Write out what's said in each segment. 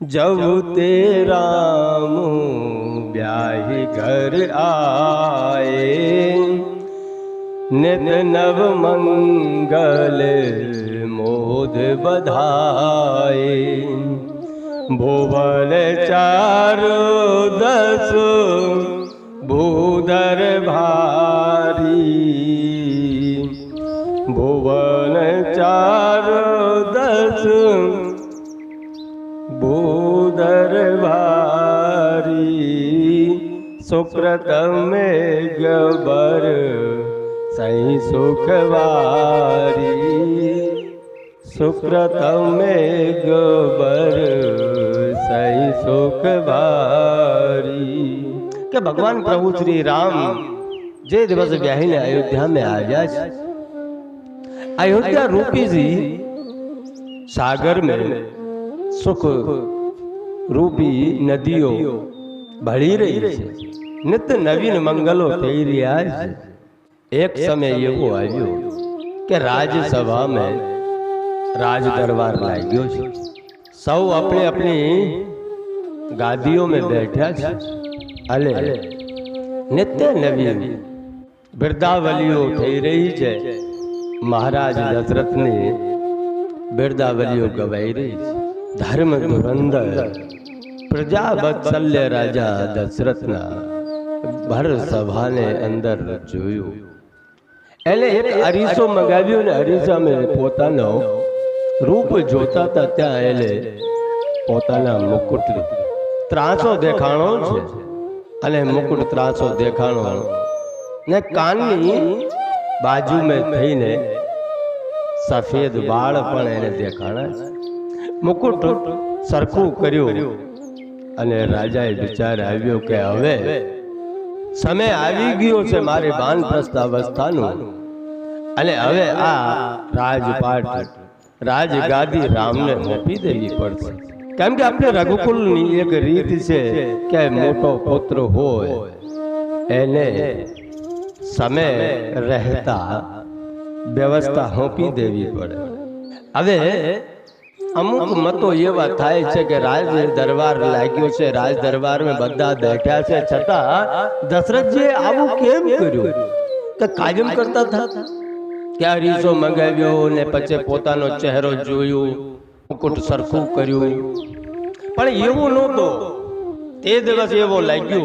जब ते राम ब्याहि घर आए, नित नव मंगल मोद बधाए। भुवन चारु दस भूधर भारी, भुवन चारु दस भूधर भारी। सुकृत में गबर सही सुखवारी, सुकृत में गबर सही सुखवारी। કે ભગવાન પ્રભુ શ્રી રામ જે દિવસ વ્યાહીને અયોધ્યા में આવ્યા છે, अयोध्या रूपी जी सागर में सुख रूपी नदियों भળી રહી છે, નિત્ય નવીન મંગલો થઈ રહ્યા છે। एक समय એવો આવ્યો કે રાજસભા में राज दरबार लाग्यो છે। સૌ अपने अपनी गादियों में बैठा છે અને નિત્ય નવીન બિરદાવલીઓ થઈ રહી છે। महाराज दशरथ ने बिरदावलियों गवाई रही। धर्म धुरंधर प्रजा वत्सल्य राजा दशरथ ना भर सभा ने अंदर जोयु। एले एक अरीसो मंगाव्यो ने अरीसा में पोतानो रूप जोता था। त्या एले पोताना मुकुट ત્રાસો દેખાણો છે અને મુકુટ ત્રાસો દેખાણો ને કાનની बाजू में थईने सफेद बाळ पण एने देखाणा। मुकुट सरखू कर्यो अने राजाए विचार आव्यो के हवे समय आवी गयो छे मारी वानप्रस्थ अवस्थानो अने हवे आ राजपाट राजगादी रामने मोपी देवी पड़शे। केम के अपने रघुकुलनी एक रीत छे के मोटो पुत्र होय एने समय रहता व्यवस्था होपी देवी पड़े। हवे अमुक मतो एवा थाय छे के राज दरबार लाग्यो छे, राज दरबार में बधा बैठा छे, छता दशरथ जी आवुं केम कर्युं के कायम करता था। क्या रीसो मंगाव्यो ने पछे पोतानो चेहरो जोयो, मुकुट सरखू कर्युं, पण एवो नहोतो। ते दिवस एवो लाग्यो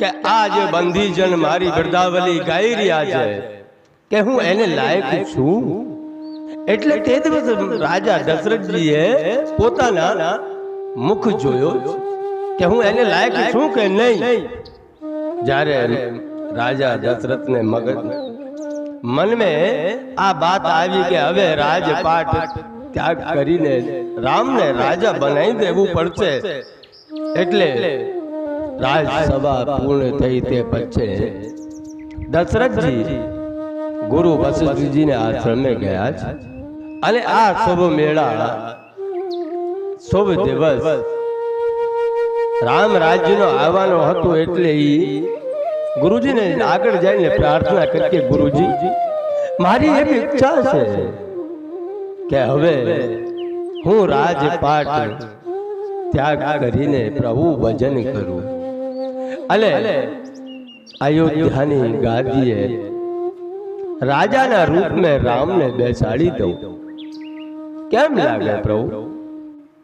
કે आज બંધીજન મારી બિરદાવલી ગાઈ રહ્યા છે કે હું એને લાયક છું। એટલે તે દિવસ રાજા દશરથજીએ પોતાના મુખ જોયો કે હું એને લાયક છું કે નહીં। જ્યારે રાજા દશરથને મન में આ વાત આવી કે હવે રાજપાટ ત્યાગ કરીને રામને રાજા બનાવી દેવું પડશે। એટલે राजसभा पूर्ण थई ते पछे दशरथ जी गुरु वशिष्ठ जी ने आश्रम में गया अने आ शुभ मेला शुभ दिवस राम राज्य नो आवानो हतो। एटले गुरुजी ने आगळ जाईने प्रार्थना करी के गुरुजी मारी एक इच्छा छे के हवे हूँ राजपाट त्याग करीने प्रभु भजन करूं अले अयोध्यानी गादीए राजाना रूप में राम ने बेसाड़ी दो। केम लागे प्रभु?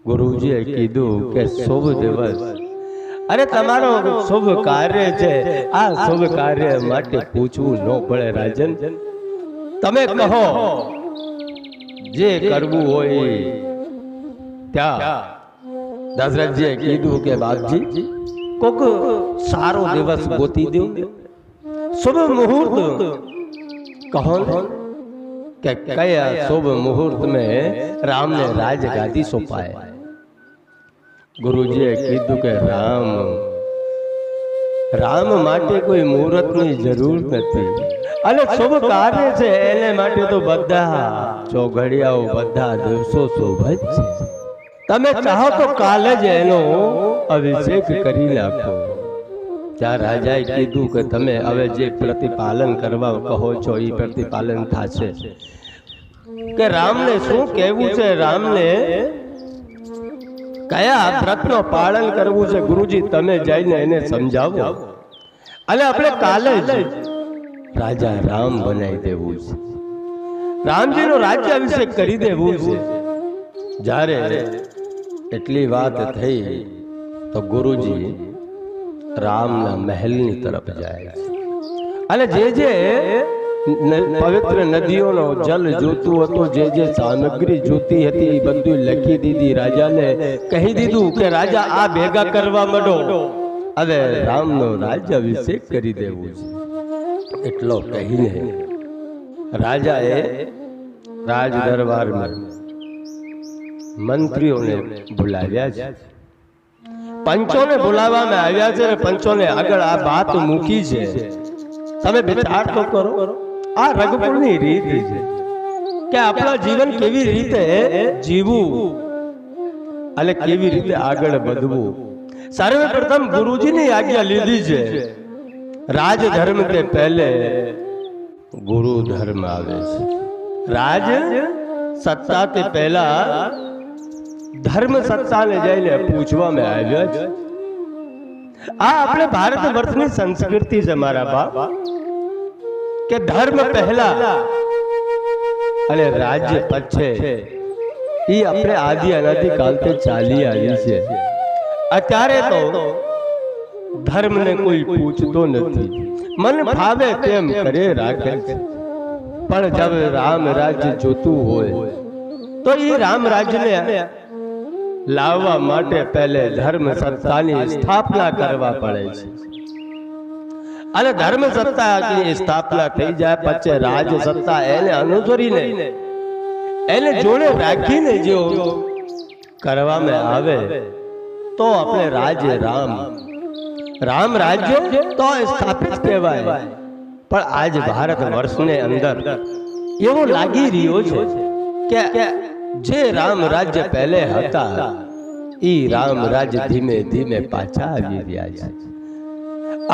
गुरुजीए कीधु के शुभ दिवस अरे तमारो शुभ कार्य छे, आ शुभ कार्य माटे पूछવું न पड़े राजन। तमे कहो जे करवू होय त्या। दशरथ जी कीधु के बापजी कोक सारो दिवस गोती दो, शुभ मुहूर्त कहो के कया शुभ मुहूर्त में राम ने राजगादी सौंपाए। गुरुजी कीधु के राम माटे कोई मुहूर्त की जरूर नहीं अने शुभ कार्य छे एने माटे तो बधा चौघड़ियाओ बधा दिवसों शोभे छे। तमे चाहो तो काले ज एनो अभिषेक करी नाखो। त्या राजाए कीधु के तमे हवे जे प्रतिपालन करवा कहो छो ई प्रतिपालन थाशे। के राम ने शुं कहेवुं छे? राम ने કયા વ્રતનો પાલન કરવું છે ગુરુજી તમે જઈને એને સમજાવો, અને આપણે કાલે જ રાજા રામ બનાવી દેવું છે, રામજીનો રાજ્યાભિષેક કરી દેવું છે. જ્યારે એટલી વાત થઈ તો ગુરુજી રામના મહેલની તરફ જાય છે, અને જે પવિત્ર નદીઓનો જલ જોતું હતું, જે સામગ્રી જોતી હતી એ બધું લખી દીધી. રાજાને કહી દીધું કે રાજા આ ભેગા કરવા માંડો, હવે રામનો રાજ્યાભિષેક કરી દેવું છે. એટલો કહીને રાજાએ રાજ દરબારમાં મંત્રીઓને બોલાવ્યા છે, પંચોને બોલાવવામાં આવ્યા છે, અને પંચોને આગળ આ વાત મૂકી છે. તમે વિચાર તો કરો, આ રઘુકુળની રીત છે કે આપણા જીવન કેવી રીતે જીવવું અને કેવી રીતે આગળ વધવું. સર્વપ્રથમ ગુરુજીની આજ્ઞા લીધી છે. રાજ ધર્મ કે પહેલે ગુરુ ધર્મ આવે છે. રાજ સત્તા કે પહેલા ધર્મ સત્તાને જઈને પૂછવામાં આવ્યા છે. આ આપણે ભારત વર્ષની સંસ્કૃતિ છે મારા બાપ, કે ધર્મ પહેલા અને રાજ્ય પછી. એ આપણે આદિ અનાદિ કાલથી ચાલી આવી છે. અત્યારે તો ધર્મને કોઈ પૂછતો નથી, મન ફાવે તેમ કરે રાખે છે. પણ જબ રામ રાજ્ય જોતું હોય તો એ રામ રાજ્યને લાવવા માટે પહેલે ધર્મ સત્તાની સ્થાપના કરવા પડે છે, અને ધર્મ સત્તાની સ્થાપના થઈ જાય પછી રાજ સત્તા એને અનુસરીને એને જોડે રાખીને જો કરવામાં આવે તો આપણે રાજ્ય રામ રાજ્ય તો સ્થાપિત કહેવાય. પણ આજ ભારત વર્ષને અંદર એવો લાગી રહ્યો છે કે જે રામ રાજ્ય પહેલે હતા એ રામ રાજ્ય ધીમે ધીમે પાછા આવી રહ્યા છે.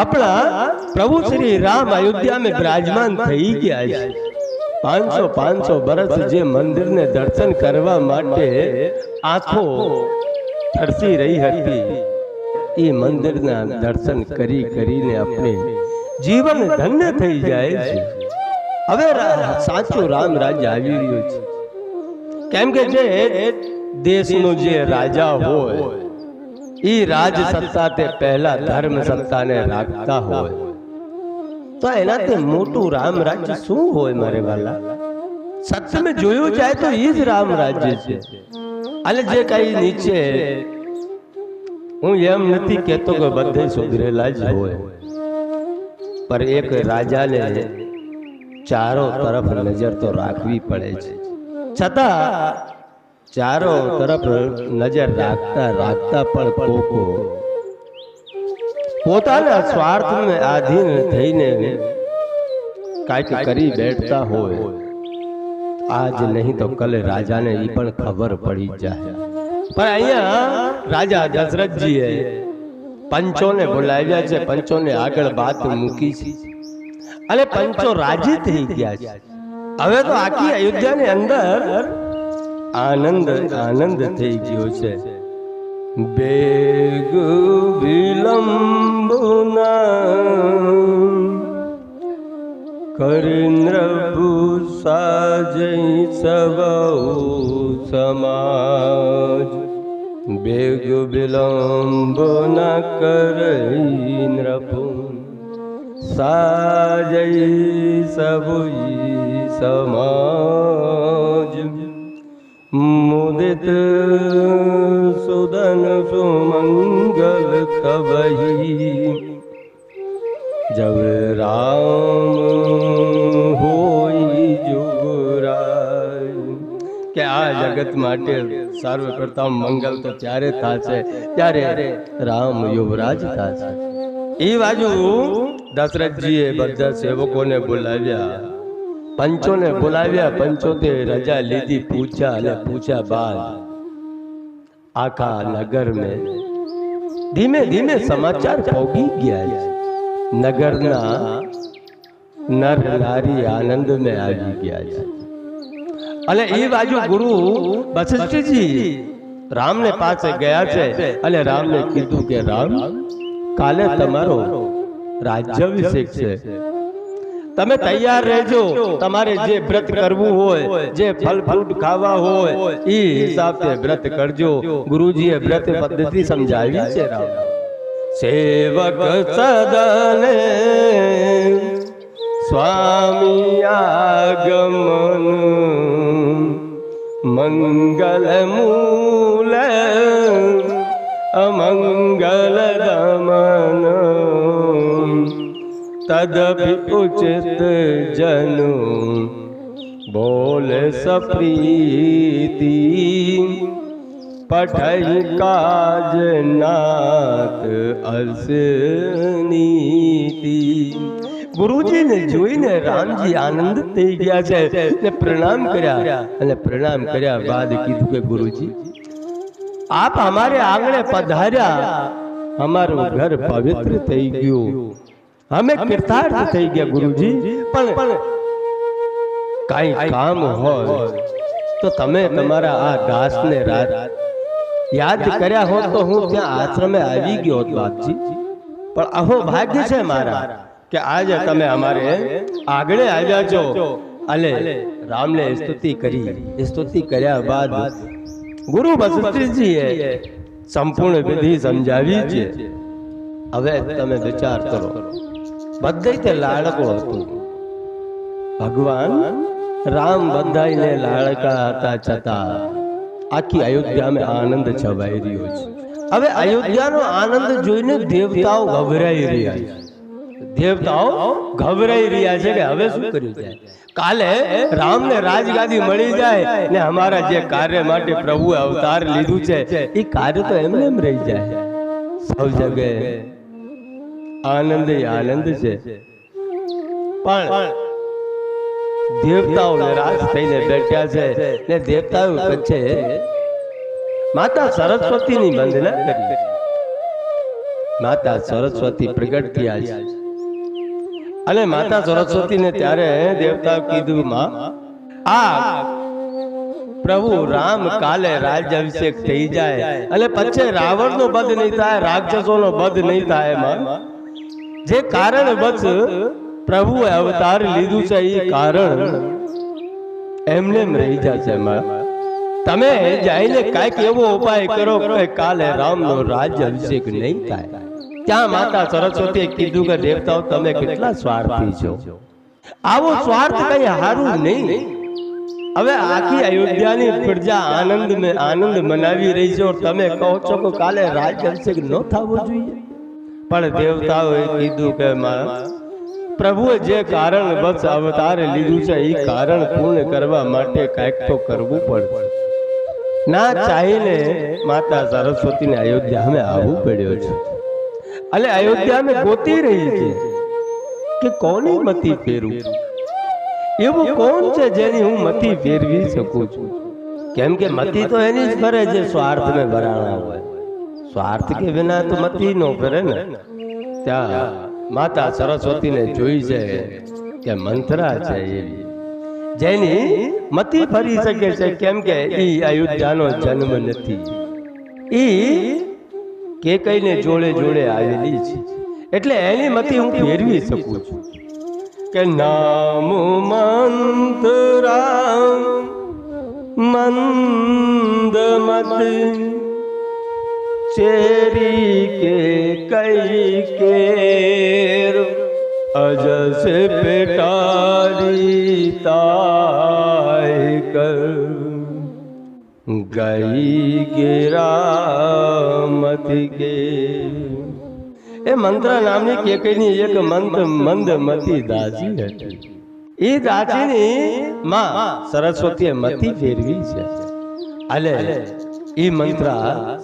આપણા પ્રભુ શ્રી રામ અયોધ્યામાં બિરાજમાન થઈ ગયા છે. 500 વર્ષ જે મંદિરને દર્શન કરવા માટે આંખો તરસી રહી હતી, એ મંદિરના દર્શન કરીને આપણે જીવન ધન્ય થઈ જાય છે. હવે સાચું રામ રાજ્ય આવી રહ્યું છે. કેમ કે જે દેશનો જે રાજા હોય એ રાજ સત્તા તે પહેલા ધર્મ સત્તાને રાખતા હોય તો એનાથી મોટું રામ રાજ્ય શું હોય મારે વાલા? સત્યમાં જોયું જાય તો એ જ રામ રાજ્ય છે. અને જે કઈ નીચે હું એમ નથી કહેતો કે બધે સુધરેલા જ હોય, પર એક રાજાને ચારો તરફ નજર તો રાખવી પડે છે. છતાં ચારો તરફ નજર રાખતા પણ કોકો પોતાના સ્વાર્થને આધીન થઈને કાંઈક કરી બેઠતા હોય. આજ નહીં તો કલે રાજાને એ પણ ખબર પડી જાય. પણ અહીંયા રાજા દશરથજીએ પંચોને બોલાવ્યા છે, પંચોને આગળ વાત મૂકી છે, અને પંચો રાજી થઈ ગયા છે. હવે તો આખી અયોધ્યાની અંદર આનંદ થઈ ગયો છે. બેગ વિલંબ કરીન્દ્રભુ સાજય સબહુ સમાજ. બેગ વિલંબ ન કરીન્દ્રભુ સાજય સબહુ સમાજ. મુદિત સુદન સુમંગલ કબહી જબ રામ હોય જુગરાય. કે આ જગત માટે સર્વપ્રથમ મંગલ તો ત્યારે થશે ત્યારે રામ યુવરાજ થશે. એ બાજુ દશરથજીએ બધા સેવકોને બોલાવ્યા, પંચોને બોલાવ્યા. પંચોતે રજા લીધી, પૂછ્યા બાદ આખા નગર में ધીમે ધીમે સમાચાર પહોંચી ગયા છે. નગરના નર નારી આનંદ में આવી ગયા છે. અને એ બાજુ ગુરુ વશિષ્ઠજી રામને પાસે ગયા છે અને રામને કીધું કે રામ, કાલે તમારો રાજ્યાભિષેક છે, તમે તૈયાર રહેજો, તમારે જે વ્રત કરવું હોય, જે ફળ ફ્રૂટ ખાવા હોય એ હિસાબથી વ્રત કરજો. ગુરુજીએ વ્રત પદ્ધતિ સમજાવી છે. રામ સેવક સદને સ્વામી આગમન, મંગલ મૂલ અમંગલ દમન, તદપી ઉચિત જનુ બોલે સપ્રીતિ, પઠઈ કાજ નાથ અસનીતિ. ગુરુજીને જોઈને રામજી આનંદ થઈ ગયા છે ને પ્રણામ કર્યા, અને પ્રણામ કર્યા બાદ કીધું કે ગુરુજી, આપ અમારે આંગણે પધાર્યા, અમારું ઘર પવિત્ર થઈ ગયું, અમે કૃતાર્થ થઈ ગયા. ગુરુજી, પણ કઈ કામ હોય તો તમે તમારા આ દાસને યાદ કર્યા હોત તો હું ત્યાં આશ્રમે આવી ગયો હોત બાપજી. પણ અહો ભાગ્ય છે મારા કે આજે તમે અમારે આગળ આવ્યા છો. અને રામને સ્તુતિ કરી. સ્તુતિ કર્યા બાદ ગુરુ વશિષ્ઠજીએ સંપૂર્ણ વિધિ સમજાવી છે. હવે તમે વિચાર કરો, બધે તે લાડકો હતું. ભગવાન રામ બધાઈને લાડકા હતા, છતાં આખી અયોધ્યામાં આનંદ છવાઈ રહ્યો છે. હવે અયોધ્યાનો આનંદ જોઈને દેવતાઓ ગભરાઈ રહ્યા છે. દેવતાઓ ગભરાઈ રહ્યા છે કે હવે શું કર્યું જાય. કાલે રામને રાજગાદી મળી જાય ને અમારા જે કાર્ય માટે પ્રભુએ અવતાર લીધું છે એ કાર્ય તો એમને એમ રહી જાય. સૌ જગ્યાએ આનંદ આનંદ છે, પણ દેવતાઓ નિરાશ થઈને બેઠ્યા છે ને દેવતાઓ કહે માતા સરસ્વતીની વંદના કરી. માતા સરસ્વતી પ્રગટ થયા છે અને માતા સરસ્વતીને ત્યારે દેવતાઓ કીધું, માં આ પ્રભુ રામ કાલે રાજ્યાભિષેક થઈ જાય અને પછી રાવણનો વધ નહીં થાય, રાક્ષસોનો વધ નહીં થાય. માં જે કારણ બસ પ્રભુએ અવતાર લીધું છે એ કારણ એમને રહી જશે. માં તમે જઈને કઈક એવો ઉપાય કરો કે કાલે રામનો રાજ્યાભિષેક નહીં થાય. ત્યાં માતા સરસ્વતીએ કીધું કે દેવતાઓ તમે કેટલા સ્વાર્થી છો, આવો સ્વાર્થ કઈ હારું નહીં. હવે આખી અયોધ્યાની પ્રજા આનંદ મનાવી રહી છે, તમે કહો છો કે કાલે રાજ્યાભિષેક ન થવો જોઈએ. પણ દેવતાઓએ કીધું કે માં પ્રભુએ જે કારણ બસ અવતાર લીધું છે એ કારણ પૂર્ણ કરવા માટે કંઈક તો કરવું પડશે. ના ચાહીને માતા સરસ્વતીને અયોધ્યામાં આવવું પડ્યો છે. અને અયોધ્યામાં ગોતી રહી છે કે કોની મતી ફેરવું, એવું કોણ છે જેની હું મતી ફેરવી શકું છું. કેમ કે મતી તો એની જ ફરે જે સ્વાર્થ में ભરાણા હોય. સ્વાર્થ કે વિના તો મતી નો ફરે ને. ત્યાં માતા સરસ્વતીને જોઈ છે કે મંથરા છે એવી જેની મતી ફરી શકે છે. કેમ કે ઈ અયોધ્યાનો જન્મ નથી, ઈ કે કઈને જોડે જોડે આવેલી છે, એટલે એની મતી હું ફેરવી શકું છું. કે નામ મંતરા મંદમતી चेरी के कई केर अजस पेटारी ताय कर गई गिरामत के. એ મંત્ર નામની કેકઈની એક મંદમતી દાસી હતી. એ દાસીની માં સરસ્વતીએ મતી ફેરવી છે. અલે એ મંત્ર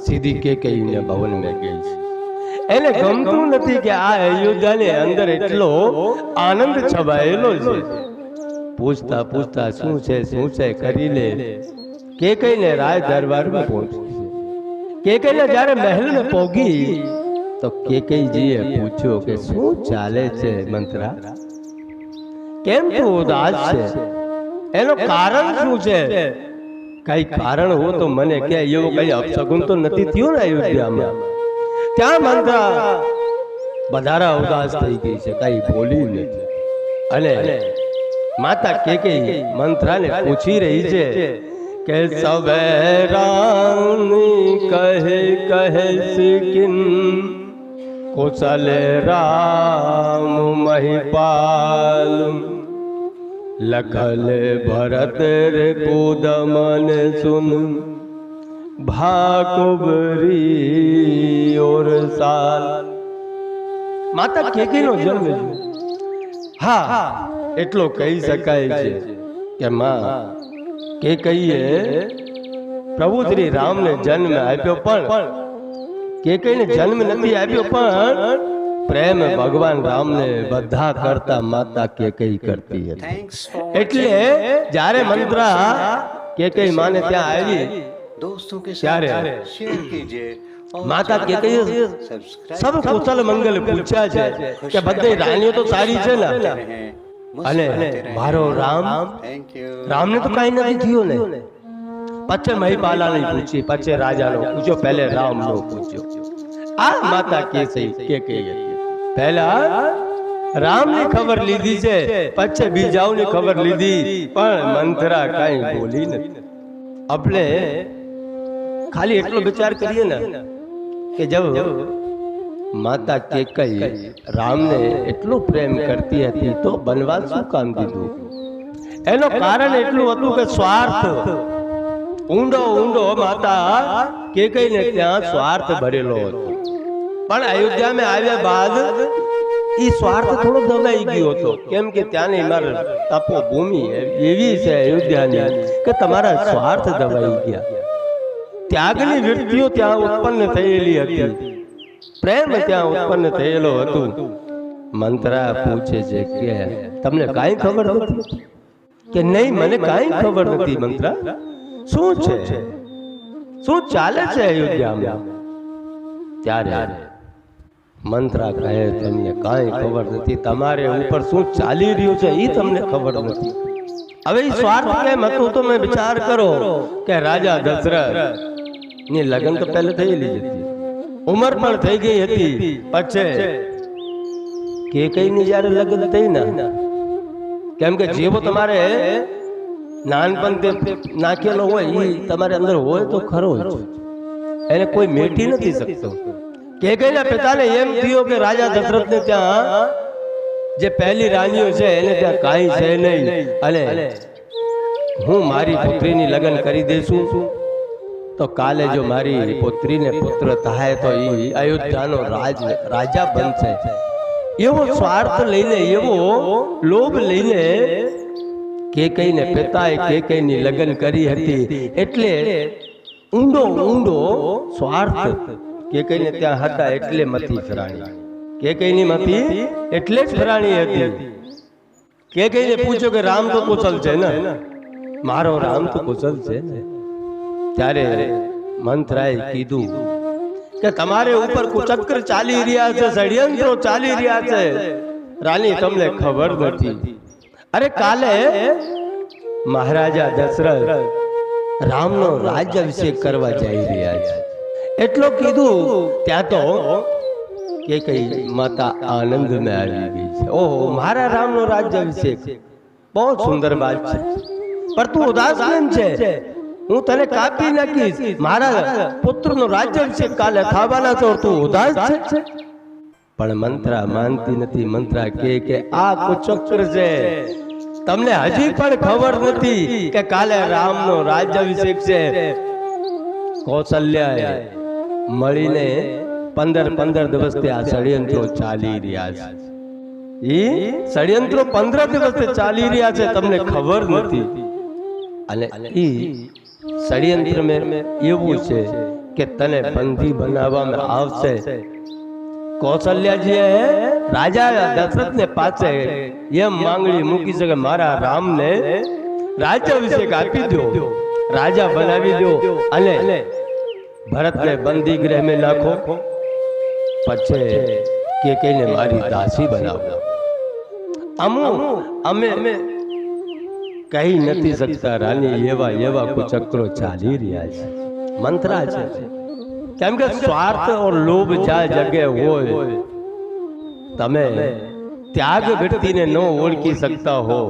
સીધી કેકઈને ભવન में ગઈ છે. એને ગમતું નથી કે આ અયોધ્યાની અંદર એટલો આનંદ છવાયેલો છે. પૂછતા પૂછતા શું છે કરી લે કેકઈને રાજ દરબારમાં પહોંચી. કેકઈને જ્યારે મહેલમાં પહોંચી તો કેકઈજીએ પૂછ્યો કે શું ચાલે છે મંત્રા, કેમ તું ઉદાસ છે, એનું કારણ શું છે? કઈ કારણ હો તો મને કે એવો કઈ અપશગુન તો નથી થયો ને અયોધ્યામાં. ત્યાં મંત્રા બધારા ઉદાસ થઈ ગઈ છે, કઈ બોલી નથી. અને માતા કેકેયી મંત્રાને પૂછી રહી છે કે સવે રાની કહે સિકિન કૌશલ રામ મહિપાલ લખલ ભરત રે કુદમન સુન ભાકુબરી ઓર સાલ. માતા કેકેયીનો જન્મ છે. હા, એટલો કહી શકાય છે કે માં કેકેયીએ પ્રભુ શ્રી રામને જન્મ આપ્યો, પણ કેકેયીને જન્મ નથી આપ્યો, પણ પ્રેમ ભગવાન રામને બધા કરતા માતા કેકેયી કરતી હતી. એટલે જ્યારે મંત્રા કેકેયી માને ત્યાં આવી ત્યારે માતા કેકેયી સબ કુશલ મંગલ પૂછ્યા છે કે બધી રાણીઓ તો સારી છે ને, અને મારો રામને તો કઈ નથી થયું ને. પછી મહિપાલાને પૂછી, પછી રાજાનો પૂછ્યો, પહેલે રામનો પૂછ્યો. આ માતા કેકેયી પહેલા રામની ખબર લીધી છે, પછી બીજાઓની ખબર લીધી, પણ મંત્રા કઈ બોલી નથી. આપણે ખાલી એટલો વિચાર કરીએ ને કે જબ માતા કેકેયી રામને એટલો પ્રેમ કરતી હતી તો બનવાસ શું કામ દીધું? એનો કારણ એટલું હતું કે સ્વાર્થ ઊંડો માતા કેકેયીને ત્યાં સ્વાર્થ ભરેલો હતો. પણ અયોધ્યામાં આવ્યા બાદ એ સ્વાર્થ થોડો દબાઈ ગયો હતો. કેમ કે ત્યાંની મારી તપોભૂમિ એવી છે અયોધ્યાની કે તમારા સ્વાર્થ દબાઈ ગયા. ત્યાગની વૃત્તિઓ ત્યાં ઉત્પન્ન થયેલી હતી, પ્રેમ ત્યાં ઉત્પન્ન થયેલો હતું. મંત્રા પૂછે છે કે તમને કાંઈ ખબર નથી? કે નહીં, મને કાંઈ ખબર નથી. મંત્રા શું છે, શું ચાલે છે અયોધ્યામાં? ત્યારે મંત્રા કહે તમને કાંઈ ખબર નથી, તમારે ઉપર શું ચાલી રહ્યું છે એ તમને ખબર નથી. હવે સ્વાર્થ કેમ હતું તો મેં વિચાર કરો કે રાજા દશરથ ની લગ્ન તો પહેલે થયેલી હતી, ઉંમર પણ થઈ ગઈ હતી. પછી કેકેયીની જ્યારે લગ્ન થઈ ને, કેમ કે જેવો તમારે નાનપણથી નાખેલો હોય એ તમારે અંદર હોય તો ખરો જ, એને કોઈ મેટી નથી શકતો. કેકેયીના પિતાને એમ થયું કે રાજા દશરથને ત્યાં જે પહેલી રાણીઓ છે એને ત્યાં કાંઈ છે નહીં, અને હું મારી પુત્રીની લગ્ન કરી દઈશું તો કાલે જો મારી પુત્રીને પુત્ર થાય તો એ અયોધ્યાનો રાજા બનશે. એવો સ્વાર્થ લઈને, એવો લોભ લઈને કેકેયીને પિતાએ કેકેયીની લગ્ન કરી હતી. એટલે ઊંડો સ્વાર્થ કેકેયીને ત્યાં હતા, એટલે મથી ફરાણી. કેકેયીની મથી એટલે જ ફરાણી હતી. કેકેયીને પૂછ્યું કે રામ તો કુશલ છે ને, મારો રામ તો કુશલ છે ને. ત્યારે મંત્રાએ કીધું કે તમારે ઉપર કુચક્ર ચાલી રહ્યા છે, ષડયંત્રો ચાલી રહ્યા છે, રાની તમને ખબર નથી. અરે કાલે મહારાજા દશરથ રામનો રાજ્યાભિષેક કરવા જઈ રહ્યા છે, એટલો કીધું. ત્યાં તો કેકેયી માતા આનંદમાં આવી ગઈ છે. ઓહો, મારા રામનો રાજ્યાભિષેક, બહુ સુંદર વાત છે, પણ તું ઉદાસ કેમ છે? હું તને કાપી નાખીશ. મારા પુત્રનો રાજ્યાભિષેક કાલે થવાના છે, તું ઉદાસ છે? પણ મંત્રા માનતી નથી. મંત્રા કે આ કુચક્ર છે, તમને હજી પણ ખબર નથી કે કાલે રામનો રાજ્યાભિષેક છે. કૌશલ્યાએ મળીને 15 દિવસથી આ ષડયંત્રો ચાલી રહ્યા છે. એ ષડયંત્રો 15 દિવસથી ચાલી રહ્યા છે, તમને ખબર નથી. અને એ ષડયંત્ર એવું છે કે તને બંધી બનાવવામાં આવશે. કૌશલ્યાજીએ રાજા દશરથને પાસે એમ માંગણી મૂકી છે કે મારા રામને રાજ્યાભિષેક આપી દો, રાજા બનાવી દો, અને ભરતને બંદી ગૃહમાં નાખો, પછી કેકેયીને મારી દાસી બનાવો. અમે કહી નથી શકતા રાની, એવા એવા કુચક્રો ચાલી રહ્યા છે, મંત્રા છે। કેમ કે સ્વાર્થ और લોભ જ્યાં જગ્યાએ હોય, તમે ત્યાગ વ્યક્તિને ન ઓળખી શકતા હો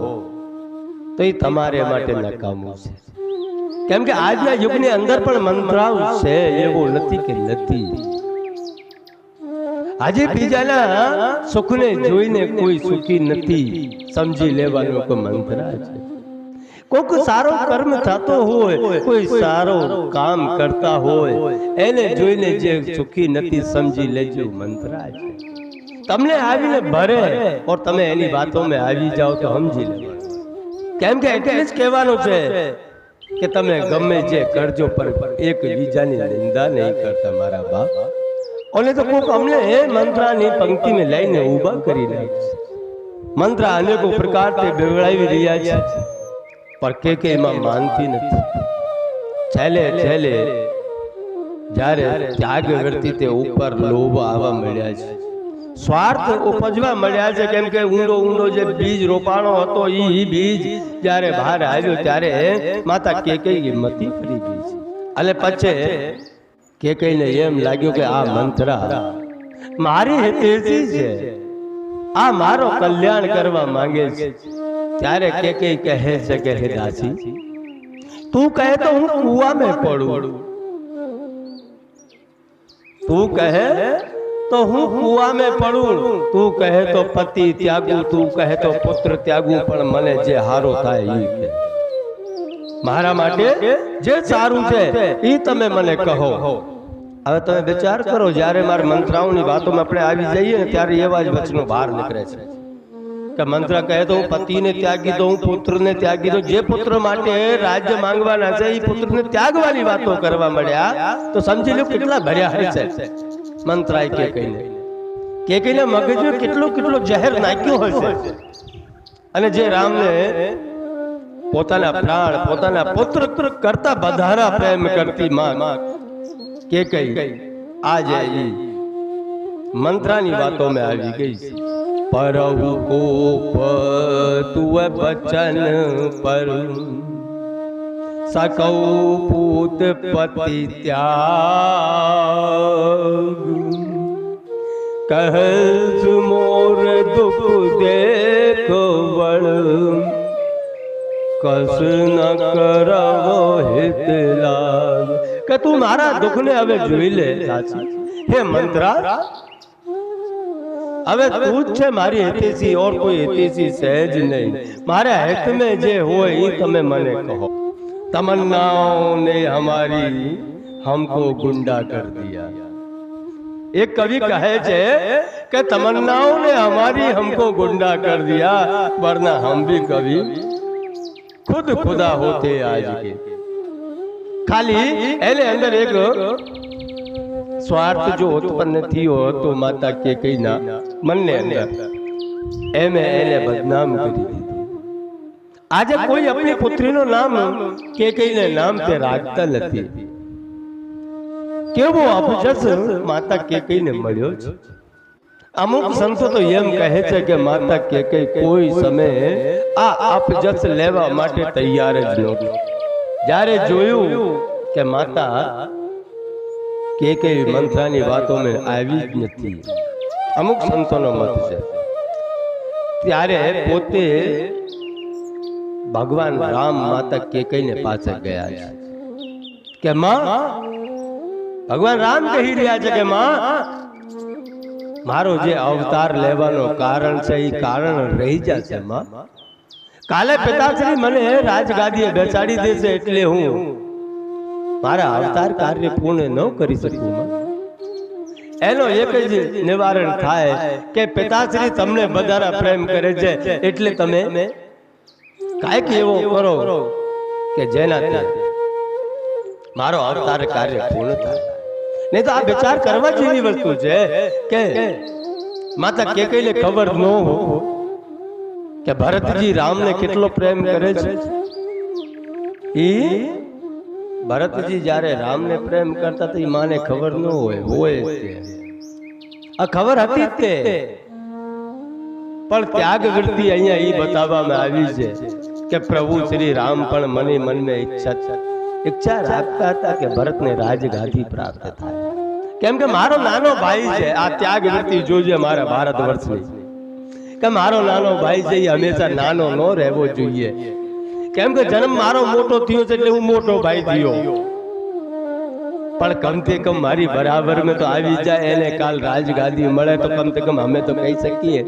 તો એ તમારે માટે નકામું છે। કેમ કે આજના યુગની અંદર પણ મંત્રાઓ છે, એવું નથી કે નથી। આજે બીજાના સુખને જોઈને કોઈ સુખી નથી, સમજી લેવાનું કે મંત્રા છે। કોઈક સારો કર્મ થતો હોય, કોઈ સારો કામ કરતા હોય, એને જોઈને જે સુખી નથી, સમજી લેજો મંત્રા છે। તમને આવીને ભરે और તમે એની વાતોમાં આવી જાઓ તો સમજી લેજો। કેમ કે એટલે જ કહેવાનું છે કે તમે ગમે જે કરજો પર એક બીજાની નિંદા નહીં કરતા મારા બાપ। ઓલે તો કોક અમને મંત્રાની પંક્તિને લઈને ઊભા કરી નાખશે। મંત્ર અનેકો પ્રકારથી બેવડાવી રહ્યા છે, પણ કે એમાં માનતી નથી। છેલ્લે છેલ્લે જ્યારે ત્યાગ વર્તી તે ઉપર લોભ આવવા મળ્યા છે, સ્વાર્થ ઉપજવા મળ્યા છે। કેમ કે ઊંડો ઊંડો જે બીજ રોપાણો હતો એ બીજ જ્યારે બહાર આવ્યો ત્યારે માતા કેકઈ મતી ફરી ગઈ છે। અને પછી કેકઈને એમ લાગ્યું કે આ મંત્રા મારી હિતેશી છે, આ મારો કલ્યાણ કરવા માંગે છે। ત્યારે કેકઈ કહે છે કે હે દાસી, તું કહે તો હું કૂવામાં પડું, તું કહે તો હું કૂવામાં પડું, તું કહે તો પતિ ત્યાગું, તું કહે તો પુત્ર ત્યાગું, પણ મને જે હારો થાય એ કે મારા માટે જે સારું છે એ તમે મને કહો। હવે તમે વિચાર કરો, જ્યારે મારા મંત્રાઓની વાતોમાં આપણે આવી જઈએ ને ત્યારે એવા જ વચનો બહાર નીકળે છે કે મંત્ર કહે તો હું પતિને ત્યાગી દઉં, પુત્રને ત્યાગી દઉં। જે પુત્ર માટે રાજ્ય માંગવાના છે એ પુત્રને ત્યાગવાની વાતો કરવા મળ્યા તો સમજી લો કેટલા ભર્યા હશે મંત્રાએ કે કહીને મગજમાં કેટલો જહેર નાખ્યો હશે। અને જે રામને પોતાના પ્રાણ, પોતાના પુત્ર કરતા વધારે પ્રેમ કરતી માં કે કઈ આજે મંત્રાની વાતોમાં આવી ગઈ છે। પરવ કોપ તુએ બચન પર सकौ पूत पति त्याग, कहज मोर दुख देखो बड़, कस न करवो हित लाग। કે તું મારા દુઃખને હવે જોઈ લે સાચી, હે મંત્રા હવે તું જ છે મારી હિતેશી, और કોઈ હિતેશી છે જ નહીં। મારા હિત में જે હોય એ તમે મને કહો। तमन्नाओं ने हमारी हमको गुंडा कर दिया। एक कवि कहे छे कि तमन्नाओं ने हमारी हमको गुंडा कर दिया, वरना हम भी कभी खुद खुदा होते आज के। खाली एने अंदर एक स्वार्थ जो उत्पन्न थयो तो माता के कई ना मन ने अंदर एमे एने बदनाम करी दी। आज कोई अपनी पुत्री नो नाम के कई ने नाम ते राखता नथी। केवो अपजस माता के कई ने मळ्यो छे। अमुक संतो तो एम कहे छे के माता के कई कोई समय आ अपजस लेवा माटे तैयार ज नहोती। जारे जोयुं के माता के कई मंत्रानी वातों में आवी ज नथी, अमुक संतोनो मत छे, त्यारे पोते भगवान राम माता के कई ने पासे गया है के मां, भगवान राम कही रह्या छे के मां मारो जे अवतार लेवानो कारण छे ई कारण रही जाशे। मां काले पिताश्री मने राजगादीए बेसाड़ी देशे एटले हूँ मारा अवतार कार्य पूर्ण न करी सकूं। मां एनो एक ज निवारण थाय के पिताश्री तमने बधारा प्रेम करे छे एटले तमे कांईक एवो करो के जेनाथी मारो अवतार कार्य पूर्ण थाय। नहीं तो आ विचार करवा जेवी वस्तु छे के माता केकईने खबर न हो के भरतजी राम ने केटलो प्रेम करे छे। ई भरतजी जारे राम ने प्रेम करता तो मां ने खबर न होय आ खबर हती ते पण त्याग वृत्ति अहींया ई बताववामां आवी छे કે પ્રભુ શ્રી રામ પણ મને મનમાં ઈચ્છા રાખતા હતા કે ભરતને રાજગાદી પ્રાપ્ત થાય, કેમ કે મારો નાનો ભાઈ છે. આ ત્યાગ વૃત્તિ જોજે મારા ભારત વર્ષની, કે મારો નાનો ભાઈ છે એ હંમેશા નાનો ન રહેવો જોઈએ, કેમ કે જન્મ મારો મોટો થયો છે એટલે હું મોટો ભાઈ થયો, પણ કમથી કમ મારી બરાબર में તો આવી જાય, એને કાલ રાજગાદી મળે તો કમ से कम અમે તો કહી શકીએ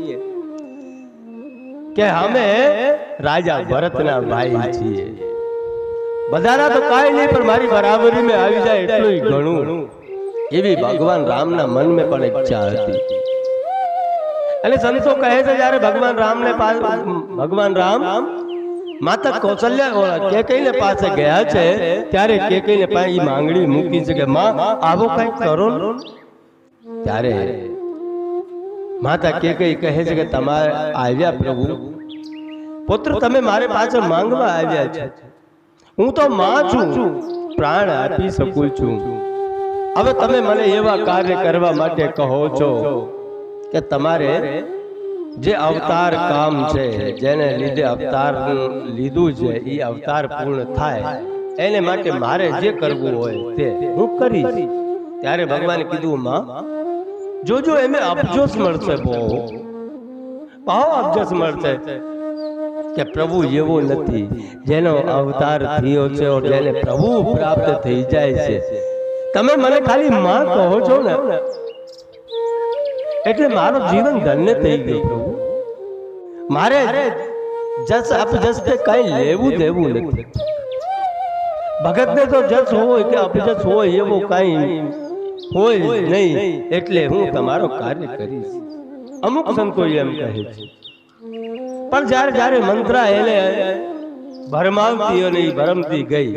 કે અમે રાજા ભરતના ભાઈ છીએ. બધાના તો કાંઈ નહીં, પણ મારી બરાબરી में આવી જાય એટલું ઘણું. એવી ભગવાન રામના મન में પણ ઈચ્છા હતી. અને સંતો કહે છે જ્યારે ભગવાન રામ માતા કૌશલ્યા કેકઈને પાસે ગયા છે ત્યારે કેકઈને પાસે માંગણી મૂકી છે કે માં આવો કંઈક કરો. ત્યારે માતા કેકઈ કહે છે કે તમારે આવ્યા પ્રભુ પુત્ર, તમે મારે પાસે માંગવા આવ્યા છે. હું તો માં છું, પ્રાણ આપી શકું છું. હવે તમે મને એવા કાર્ય કરવા માટે કહો છો કે તમારે જે અવતાર કામ છે, જેને લીધે અવતાર લીધું છે એ અવતાર પૂર્ણ થાય, એને માટે મારે જે કરવું હોય તે હું કરીશ. ત્યારે ભગવાને કીધું માં જોજો એમે અબજોસ મળશે, બહુ અબજોસ મળશે કે પ્રભુ એવો નથી જેનો અવતાર થયો છે और જેને પ્રભુ પ્રાપ્ત થઈ જાય છે. તમે મને ખાલી માં કહો છો ને એટલે મારો જીવન ધન્ય થઈ ગયું. પ્રભુ મારે જસ અપજસ કે કઈ લેવું દેવું નથી. ભગતને તો જસ હોય કે અપજસ હોય એવો કઈ હોય નહીં, એટલે હું તમારો કાર્ય કરીશ. અમુક સંતો એમ કહે છે, પણ જ્યારે જ્યારે મંત્રા એને ભરમાવતી અને ભરમતી ગઈ